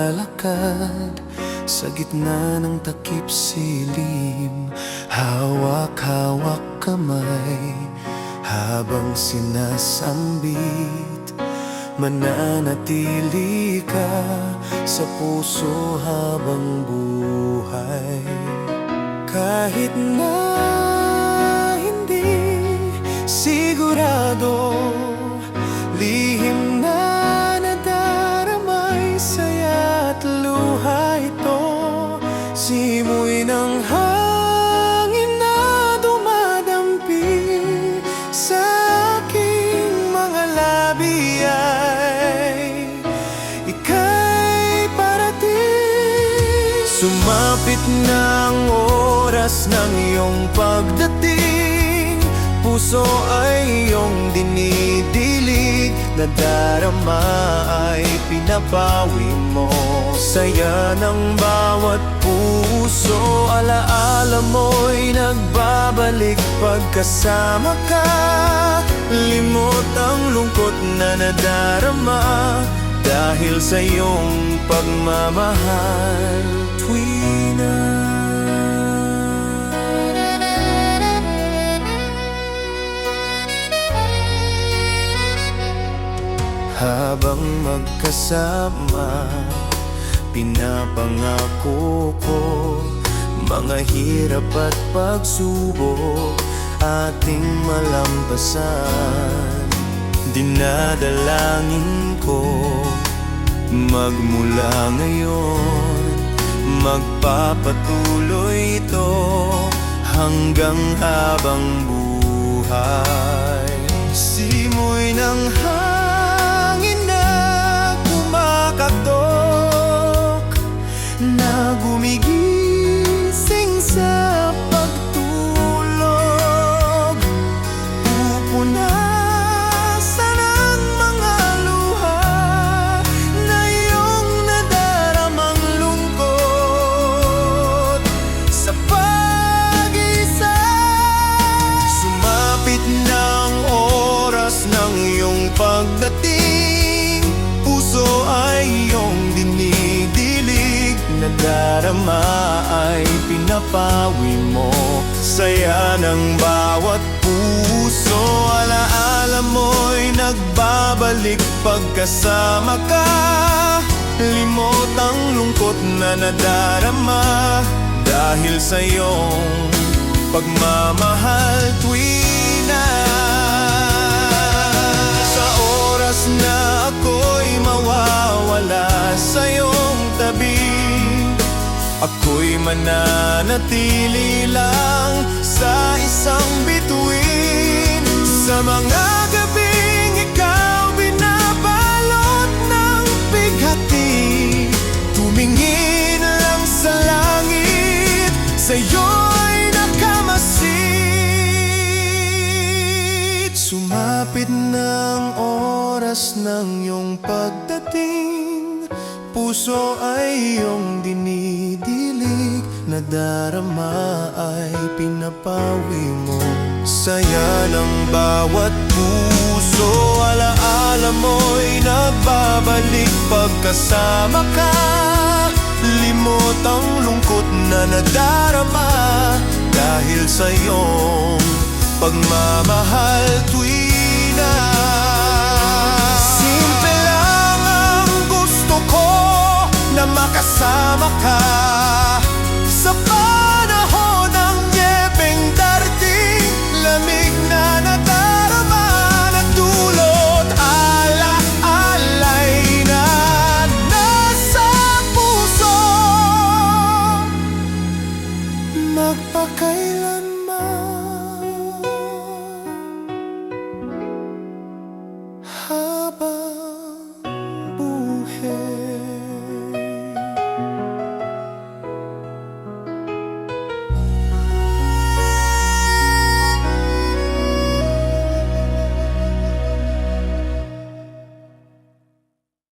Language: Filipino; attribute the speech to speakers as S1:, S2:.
S1: naglalakad sa gitna ng takip silim, hawak-hawak kamay habang sinasambit. Mananatili ka sa puso habang buhay, kahit na hindi sigurado. Lihim na nadaramay, saya at luha ito. Simoy ng hangin na dumadampi sa aking mga labi ay ika'y parating. Sumapit na ang oras ng iyong pagdating, puso ay iyong dinidilig, nadarama ay pinapawi mo. Saya ng bawat puso, alaala mo'y nagbabalik pagkasama ka. Limot ang lungkot na nadarama dahil sa iyong pagmamahal, tuwina. Habang magkasama, pinapangako ko mga hirap at pagsubok ating malampasan. Dinadalangin ko magmula ngayon, magpapatuloy ito hanggang habang buhay. Simoy ng hangin na kumakatok, na gumigising sa pagtulog, pupunasan ang mga luha na iyong nadaramang lungkot sa pag-isa. Sumapit na ang oras ng iyong pagdating, puso ay iyong dinidilig, nadarama ay pinapawi mo. Saya ng bawat puso, alaala mo'y nagbabalik pagkasama ka. Limot ang lungkot na nadarama dahil sa iyong pagmamahal, tuwina. Sa oras na ako'y mawawala sa iyong tabi, ako'y mananatili lang sa isang bituin. Sa mga gabing ikaw binabalot ng bighati, tumingin lang sa langit, sa'yo'y nakamasid. Sumapit na ang oras ng iyong pagdating, puso ay iyong dinidilig, nadarama ay pinapawi mo. Saya ng bawat puso, alaala mo'y nagbabalik pagkasama ka. Limot ang lungkot na nadarama dahil sa iyong pagmamahal, tuwina. Simple lang ang gusto ko, na makasama ka.